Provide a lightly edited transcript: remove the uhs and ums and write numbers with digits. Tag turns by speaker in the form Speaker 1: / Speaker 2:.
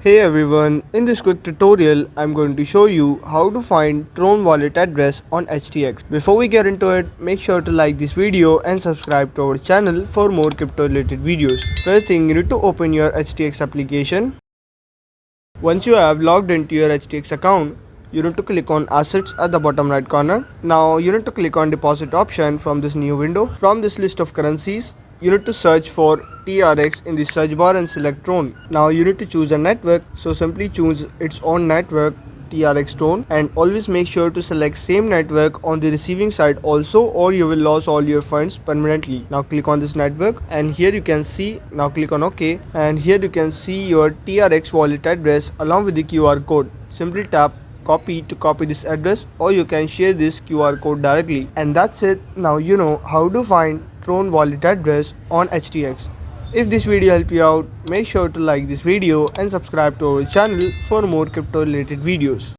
Speaker 1: Hey everyone, in this quick tutorial I'm going to show you how to find Tron wallet address on HTX. Before we get into it, make sure to like this video and subscribe to our channel for more crypto related videos. First thing, you need to open your HTX application. Once you have logged into your HTX account, you need to click on assets at the bottom right corner. Now you need to click on deposit option from this new window. From this list of currencies, you need to search for TRX in the search bar and select Tron. Now you need to choose a network, so simply choose its own network, TRX Tron, and always make sure to select same network on the receiving side also, or you will lose all your funds permanently. Now click on this network and here you can see, now click on OK, and here you can see your TRX wallet address along with the QR code. Simply tap copy to copy this address, or you can share this QR code directly, and that's it. Now you know how to find Tron wallet address on HTX. If this video helped you out, make sure to like this video and subscribe to our channel for more crypto related videos.